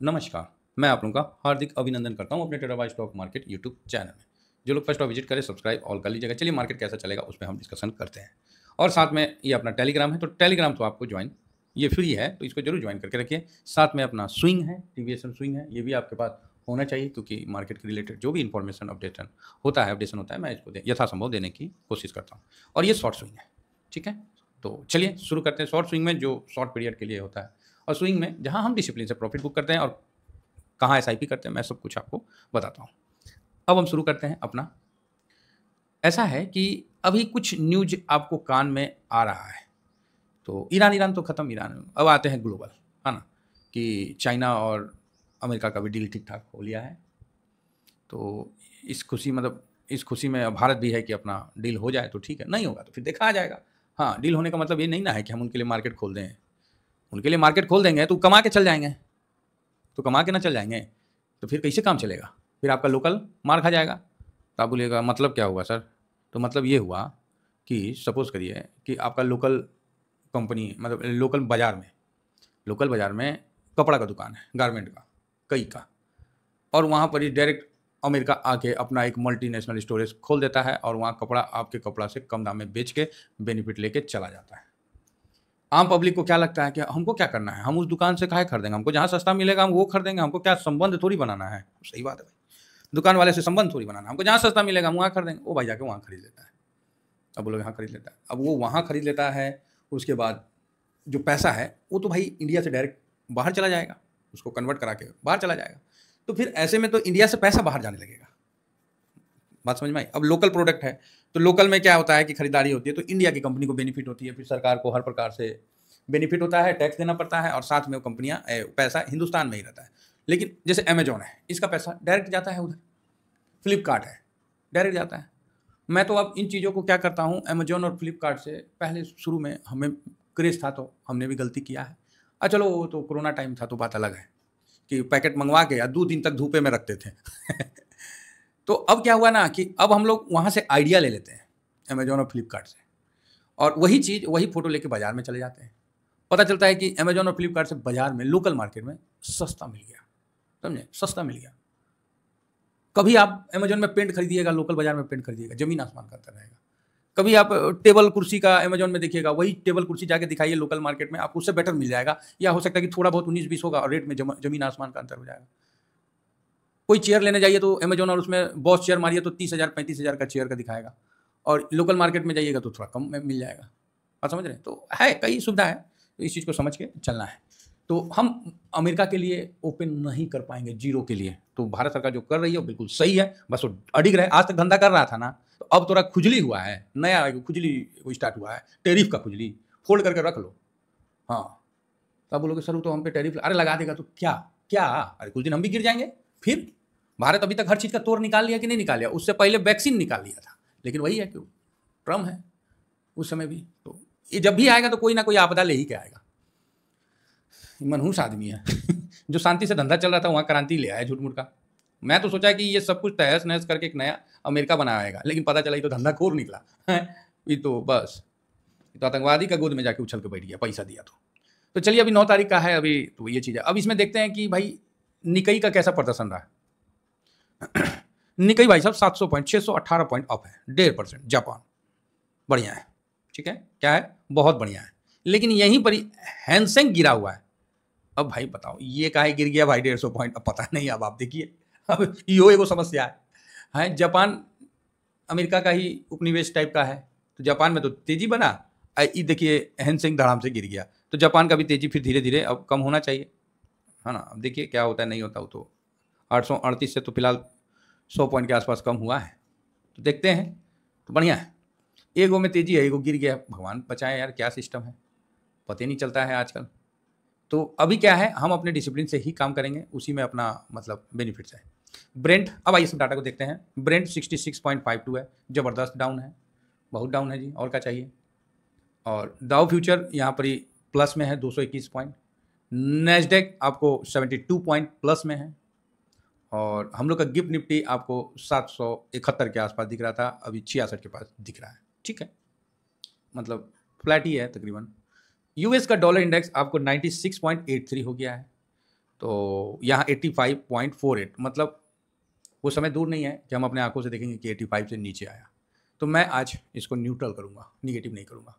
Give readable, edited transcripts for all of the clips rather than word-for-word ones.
नमस्कार, मैं आप लोगों का हार्दिक अभिनंदन करता हूँ अपने trader by stock market YouTube channel में। जो लोग फर्स्ट ऑफ विजिट करें सब्सक्राइब ऑल कर लीजिएगा। चलिए मार्केट कैसा चलेगा उस पे हम डिस्कशन करते हैं। और साथ में ये अपना टेलीग्राम है, तो टेलीग्राम तो आपको ज्वाइन, ये फ्री है तो इसको जरूर ज्वाइन करके रखिए। साथ में अपना स्विंग है, टीवीएसएम स्विंग है, ये भी आपके पास होना चाहिए क्योंकि मार्केट के रिलेटेड जो भी इन्फॉर्मेशन अपडेशन होता है मैं इसको यथासंभव देने की कोशिश करता हूँ। और ये शॉर्ट स्विंग है, ठीक है। तो चलिए शुरू करते हैं। शॉर्ट स्विंग में जो शॉर्ट पीरियड के लिए होता है और स्विंग में जहाँ हम डिसिप्लिन से प्रॉफिट बुक करते हैं और कहाँ एसआईपी करते हैं, मैं सब कुछ आपको बताता हूँ। अब हम शुरू करते हैं अपना। ऐसा है कि अभी कुछ न्यूज आपको कान में आ रहा है, तो ईरान तो ख़त्म, ईरान अब आते हैं ग्लोबल, है ना, कि चाइना और अमेरिका का भी डील ठीक ठाक हो लिया है। तो इस खुशी में भारत भी है कि अपना डील हो जाए तो ठीक है, नहीं होगा तो फिर देखा आ जाएगा। हाँ, डील होने का मतलब ये नहीं ना है कि हम उनके लिए मार्केट खोल दें। उनके लिए मार्केट खोल देंगे तो कमा के चल जाएंगे, तो कमा के ना चल जाएंगे तो फिर कैसे काम चलेगा? फिर आपका लोकल मार खा जाएगा। तो आप बोलिएगा मतलब क्या हुआ सर? तो मतलब ये हुआ कि सपोज़ करिए कि आपका लोकल कंपनी, मतलब लोकल बाज़ार में कपड़ा का दुकान है, गारमेंट का, कई का, और वहाँ पर ही डायरेक्ट अमेरिका आके अपना एक मल्टीनेशनल स्टोरेज खोल देता है और वहाँ कपड़ा आपके कपड़ा से कम दाम में बेच के बेनिफिट लेके चला जाता है। आम पब्लिक को क्या लगता है कि हमको क्या करना है, हम उस दुकान से काहे खरीदेंगे, हमको जहाँ सस्ता मिलेगा हम वो खरीदेंगे, हमको क्या संबंध थोड़ी बनाना है। सही बात है भाई, दुकान वाले से संबंध थोड़ी बनाना है, हमको जहाँ सस्ता मिलेगा हम वहाँ खरीदेंगे। वो भाई जाके वहाँ खरीद लेता है। अब वो लोग यहाँ खरीद लेता है, अब वो वहाँ खरीद लेता है, उसके बाद जो पैसा है वो तो भाई इंडिया से डायरेक्ट बाहर चला जाएगा, उसको कन्वर्ट करा के बाहर चला जाएगा। तो फिर ऐसे में तो इंडिया से पैसा बाहर जाने लगेगा। बात समझ में आई? अब लोकल प्रोडक्ट है तो लोकल में क्या होता है कि खरीदारी होती है तो इंडिया की कंपनी को बेनिफिट होती है, फिर सरकार को हर प्रकार से बेनिफिट होता है, टैक्स देना पड़ता है और साथ में वो कंपनियां पैसा हिंदुस्तान में ही रहता है। लेकिन जैसे अमेजोन है, इसका पैसा डायरेक्ट जाता है उधर, फ्लिपकार्ट है डायरेक्ट जाता है। मैं तो अब इन चीज़ों को क्या करता हूँ, अमेजोन और फ्लिपकार्ट से पहले शुरू में हमें क्रेज़ था तो हमने भी गलती किया है। चलो वो तो कोरोना टाइम था तो बात अलग है कि पैकेट मंगवा के या 2 दिन तक धूपे में रखते थे तो अब क्या हुआ ना कि अब हम लोग वहाँ से आइडिया ले लेते हैं, अमेजोन और फ्लिपकार्ट से, और वही चीज़ वही फ़ोटो लेके बाज़ार में चले जाते हैं। पता चलता है कि अमेजोन और फ्लिपकार्ट से बाज़ार में लोकल मार्केट में सस्ता मिल गया, समझे, सस्ता मिल गया। कभी आप अमेजोन में पेंट खरीदिएगा, लोकल बाज़ार में पेंट खरीदिएगा, ज़मीन आसमान का अंतर रहेगा। कभी आप टेबल कुर्सी का अमेजोन में देखिएगा, वही टेबल कुर्सी जाके दिखाइए लोकल मार्केट में, आपको उससे बेटर मिल जाएगा, या हो सकता है कि थोड़ा बहुत 19-20 होगा और रेट में ज़मीन आसमान का अंतर हो जाएगा। कोई चेयर लेने जाइए तो अमेजोन और उसमें बॉस चेयर मारिए तो 30,000 35,000 का चेयर का दिखाएगा, और लोकल मार्केट में जाइएगा तो थोड़ा कम में मिल जाएगा। आप समझ रहे हैं? तो है, कई सुविधा है, तो इस चीज़ को समझ के चलना है। तो हम अमेरिका के लिए ओपन नहीं कर पाएंगे जीरो के लिए, तो भारत सरकार जो कर रही है वो बिल्कुल सही है, बस वो अडिग रहे। आज तक धंधा कर रहा था ना, तो अब थोड़ा खुजली हुआ है, नया खुजली स्टार्ट हुआ है, टैरिफ का खुजली, फोल्ड करके रख लो। हाँ, तब बोलोगे सर वो तो हम पे टैरिफ, अरे लगा देगा तो क्या क्या, अरे कुछ दिन हम भी गिर जाएंगे। फिर भारत अभी तक हर चीज़ का तोड़ निकाल लिया कि नहीं निकाल लिया? उससे पहले वैक्सीन निकाल लिया था, लेकिन वही है कि ट्रम्प है उस समय भी। तो ये जब भी आएगा तो कोई ना कोई आपदा ले ही के आएगा। मनहूस आदमी है जो शांति से धंधा चल रहा था वहाँ क्रांति ले आया झूठ मूठ का। मैं तो सोचा कि ये सब कुछ तहस नहस करके एक नया अमेरिका बनाएगा, लेकिन पता चला ये तो धंधा खोर निकला ये तो बस, ये तो आतंकवादी का गोद में जाके उछल के बैठ गया, पैसा दिया तो चलिए अभी 9 तारीख का है अभी, तो ये चीज़ है। अब इसमें देखते हैं कि भाई निकई का कैसा प्रदर्शन रहा है निकई भाई साहब 700 पॉइंट, 618 पॉइंट अप है, 1.5%। जापान बढ़िया है, ठीक है, क्या है, बहुत बढ़िया है। लेकिन यहीं पर ही हैंसेंग गिरा हुआ है। अब भाई बताओ ये काहे गिर गया भाई 150 पॉइंट, अब पता नहीं। अब आप देखिए, अब यो एगो समस्या है। जापान अमेरिका का ही उपनिवेश टाइप का है, तो जापान में तो तेजी बना, ये देखिए हैंसेंग धड़ाम से गिर गया, तो जापान का भी तेजी फिर धीरे धीरे अब कम होना चाहिए, है ना। अब देखिए क्या होता है, नहीं होता। वो तो 838 से तो फिलहाल 100 पॉइंट के आसपास कम हुआ है, तो देखते हैं। तो बढ़िया है, एगो में तेजी है, एगो गिर गया, भगवान बचाए यार, क्या सिस्टम है, पता ही नहीं चलता है आजकल। तो अभी क्या है, हम अपने डिसिप्लिन से ही काम करेंगे, उसी में अपना मतलब बेनिफिट्स है। ब्रेंट, अब आइए सब डाटा को देखते हैं। ब्रेंट 66.52 है, ज़बरदस्त डाउन है, बहुत डाउन है जी, और क्या चाहिए। और डाउ फ्यूचर यहाँ पर ही प्लस में है 221 पॉइंट, नेस्डेक आपको 72 पॉइंट प्लस में है, और हम लोग का गिफ्ट निफ्टी आपको 771 के आसपास दिख रहा था, अभी 66 के पास दिख रहा है, ठीक है, मतलब फ्लैट ही है तकरीबन। यूएस का डॉलर इंडेक्स आपको 96.83 हो गया है, तो यहाँ 85.48, मतलब वो समय दूर नहीं है कि हम अपने आंखों से देखेंगे कि 85 से नीचे आया। तो मैं आज इसको न्यूट्रल करूँगा, निगेटिव नहीं करूँगा,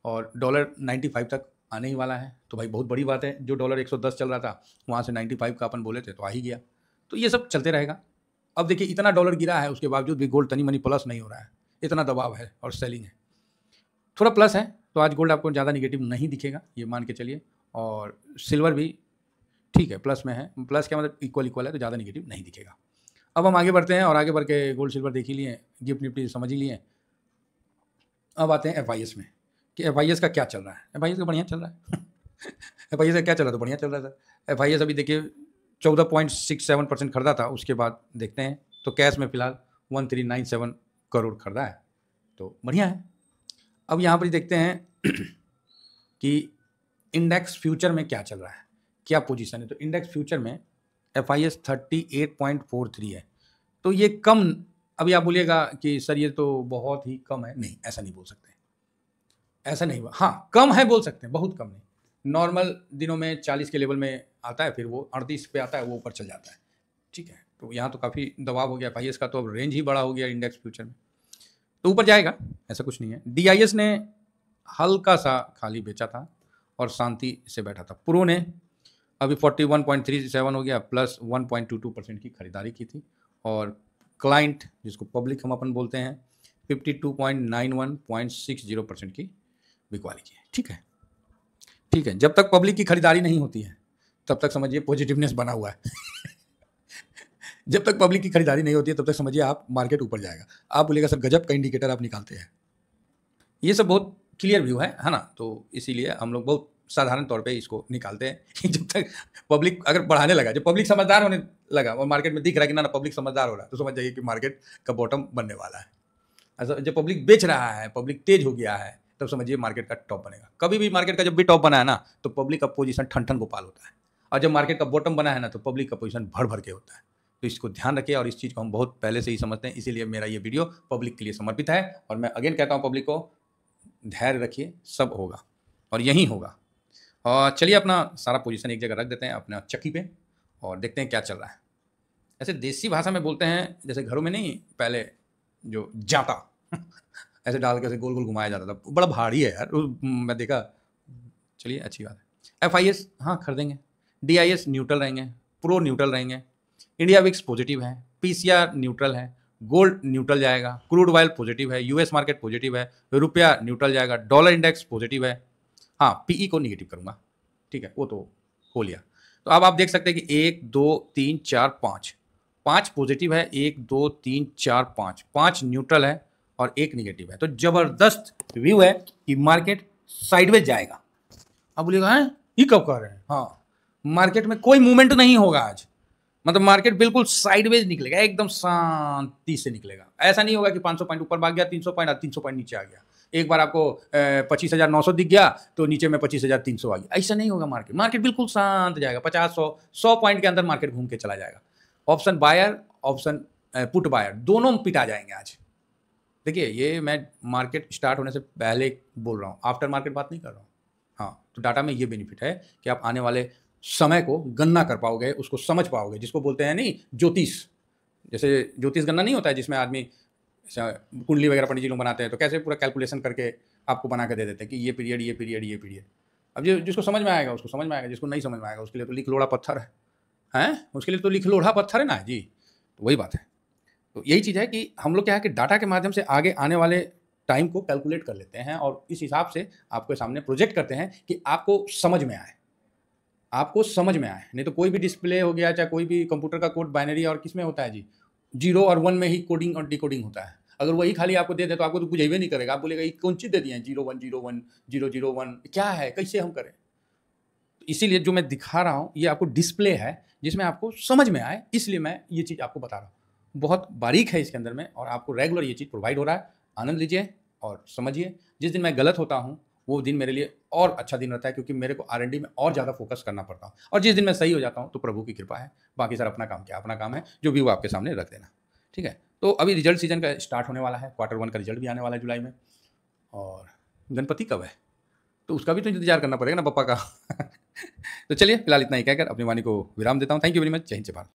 और डॉलर 95 तक आने ही वाला है। तो भाई बहुत बड़ी बात है, जो डॉलर 110 चल रहा था वहाँ से 95 का अपन बोले थे तो आ ही गया। तो ये सब चलते रहेगा। अब देखिए इतना डॉलर गिरा है, उसके बावजूद भी गोल्ड तनी मनी प्लस नहीं हो रहा है, इतना दबाव है और सेलिंग है। थोड़ा प्लस है तो आज गोल्ड आपको ज़्यादा निगेटिव नहीं दिखेगा, ये मान के चलिए। और सिल्वर भी ठीक है, प्लस में है। प्लस क्या मतलब इक्वल इक्वल है, तो ज़्यादा निगेटिव नहीं दिखेगा। अब हम आगे बढ़ते हैं, और आगे बढ़ के गोल्ड सिल्वर देख ही लिए, गिफ्ट निफ्टी समझ ही लिए। अब आते हैं एफआईएस में कि एफआईएस का क्या चल रहा है। एफआईएस का बढ़िया चल रहा है एफआईएस का क्या चल रहा है, तो बढ़िया चल रहा है सर। एफआईएस अभी देखिए 14.67% खरीदा था, उसके बाद देखते हैं तो कैश में फिलहाल 1397 करोड़ खरीदा है, तो बढ़िया है। अब यहाँ पर देखते हैं कि इंडेक्स फ्यूचर में क्या चल रहा है, क्या पोजीशन है। तो इंडेक्स फ्यूचर में एफआईएस 38.43 है, तो ये कम। अभी आप बोलिएगा कि सर ये तो बहुत ही कम है, नहीं ऐसा नहीं बोल सकते, ऐसा नहीं हुआ। हाँ कम है बोल सकते हैं, बहुत कम नहीं। नॉर्मल दिनों में 40 के लेवल में आता है, फिर वो 38 पे आता है, वो ऊपर चल जाता है, ठीक है। तो यहाँ तो काफ़ी दबाव हो गया एफआईएस का, तो अब रेंज ही बड़ा हो गया इंडेक्स फ्यूचर में, तो ऊपर जाएगा, ऐसा कुछ नहीं है। डीआईएस ने हल्का सा खाली बेचा था और शांति से बैठा था। प्रो ने अभी 41.37 हो गया, प्लस 1.22% की खरीदारी की थी, और क्लाइंट जिसको पब्लिक हम अपन बोलते हैं 52.91.60% की बिकवाली की है, ठीक है। ठीक है, जब तक पब्लिक की खरीदारी नहीं होती है तब तक समझिए पॉजिटिवनेस बना हुआ है जब तक पब्लिक की खरीदारी नहीं होती है तब तक समझिए आप मार्केट ऊपर जाएगा। आप बोलिएगा सर गजब का इंडिकेटर आप निकालते हैं, ये सब बहुत क्लियर व्यू है ना। तो इसीलिए हम लोग बहुत साधारण तौर पे इसको निकालते हैं कि जब तक पब्लिक अगर बढ़ाने लगा, जब पब्लिक समझदार होने लगा और मार्केट में दिख रहा है कि ना पब्लिक समझदार हो रहा है, तो समझ जाइए कि मार्केट का बॉटम बनने वाला है। ऐसा जब पब्लिक बेच रहा है, पब्लिक तेज हो गया है, तब समझिए मार्केट का टॉप बनेगा। कभी भी मार्केट का जब भी टॉप बना है ना, तो पब्लिक का पोजीशन ठन ठन गोपाल होता है, और जब मार्केट का बॉटम बना है ना, तो पब्लिक का पोजीशन भर भर के होता है। तो इसको ध्यान रखिए, और इस चीज़ को हम बहुत पहले से ही समझते हैं, इसीलिए मेरा ये वीडियो पब्लिक के लिए समर्पित है। और मैं अगेन कहता हूँ पब्लिक को, धैर्य रखिए, सब होगा और यही होगा। और चलिए अपना सारा पोजीशन एक जगह रख देते हैं अपना चक्की पे, और देखते हैं क्या चल रहा है। ऐसे देसी भाषा में बोलते हैं, जैसे घरों में नहीं पहले जो जाता ऐसे डाल के ऐसे गोल गोल घुमाया जाता था, बड़ा भारी है यार, मैं देखा। चलिए अच्छी बात है। एफआईएस हाँ खरीदेंगे, डीआईएस न्यूट्रल रहेंगे, प्रो न्यूट्रल रहेंगे, इंडिया विक्स पॉजिटिव है, पीसीआर न्यूट्रल है, गोल्ड न्यूट्रल जाएगा, क्रूड ऑयल पॉजिटिव है, यूएस मार्केट पॉजिटिव है, रुपया न्यूट्रल जाएगा, डॉलर इंडेक्स पॉजिटिव है। हाँ पीई को निगेटिव करूंगा, ठीक है, वो तो हो लिया। तो अब आप देख सकते हैं कि 1 2 3 4 5 5 पॉजिटिव है, 1 2 3 4 5 5 न्यूट्रल है और 1 निगेटिव है। तो जबरदस्त व्यू है कि मार्केट साइडवेज जाएगा। अब बोलिएगा हैं ये कब कह रहे हैं, हाँ मार्केट में कोई मूवमेंट नहीं होगा आज, मतलब मार्केट बिल्कुल साइडवेज निकलेगा, एकदम शांति से निकलेगा। ऐसा नहीं होगा कि 500 पॉइंट ऊपर भाग गया, 300 पॉइंट नीचे आ गया, एक बार आपको 25,900 दिख गया तो नीचे में 25,300 आ गया, ऐसा नहीं होगा। मार्केट बिल्कुल शांत जाएगा, 50 100 पॉइंट के अंदर मार्केट घूम के चला जाएगा। Option buyer, option put buyer दोनों पिटा जाएंगे आज। देखिए ये मैं मार्केट स्टार्ट होने से पहले बोल रहा हूँ, आफ्टर मार्केट बात नहीं कर रहा हूँ। हाँ तो डाटा में ये बेनिफिट है कि आप आने वाले समय को गणना कर पाओगे, उसको समझ पाओगे, जिसको बोलते हैं नहीं ज्योतिष। जैसे ज्योतिष गणना नहीं होता है जिसमें आदमी कुंडली वगैरह पंडित जी लोग बनाते हैं, तो कैसे पूरा कैलकुलेशन करके आपको बना के दे देते हैं कि ये पीरियड ये पीरियड ये पीरियड। अब जो जिसको समझ में आएगा उसको समझ में आएगा, जिसको नहीं समझ में आएगा उसके लिए तो लिख लोढ़ा पत्थर है, हैं उसके लिए तो लिख लोढ़ा पत्थर है ना जी। तो वही बात है। तो यही चीज़ है कि हम लोग क्या है कि डाटा के माध्यम से आगे आने वाले टाइम को कैलकुलेट कर लेते हैं और इस हिसाब से आपके सामने प्रोजेक्ट करते हैं कि आपको समझ में आए, आपको समझ में आए। नहीं तो कोई भी डिस्प्ले हो गया, चाहे कोई भी कंप्यूटर का कोड बाइनरी और किस में होता है जी, 0 और 1 में ही कोडिंग और डिकोडिंग होता है। अगर वही खाली आपको दे दे तो आपको तो कुछ भी नहीं करेगा, आप बोलेगा ये कौन चीज़ दे दिए हैं 0 1 0 1 0 0 1 क्या है, कैसे हम करें। इसीलिए जो मैं दिखा रहा हूँ ये आपको डिस्प्ले है जिसमें आपको समझ में आए, इसलिए मैं ये चीज़ आपको बता रहा हूँ। बहुत बारीक है इसके अंदर में और आपको रेगुलर ये चीज़ प्रोवाइड हो रहा है। आनंद लीजिए और समझिए। जिस दिन मैं गलत होता हूँ वो दिन मेरे लिए और अच्छा दिन रहता है, क्योंकि मेरे को R&D में और ज़्यादा फोकस करना पड़ता है। और जिस दिन मैं सही हो जाता हूँ तो प्रभु की कृपा है। बाकी सर अपना काम क्या, अपना काम है जो भी वो आपके सामने रख देना, ठीक है। तो अभी रिजल्ट सीजन का स्टार्ट होने वाला है, Q1 का रिजल्ट भी आने वाला है जुलाई में, और गणपति कब है तो उसका भी तो इंतजार करना पड़ेगा ना पप्पा का तो चलिए फिलहाल इतना ही कहकर अपनी वाणी को विराम देता हूँ। Thank you very much. जय हिंद, जय भारत।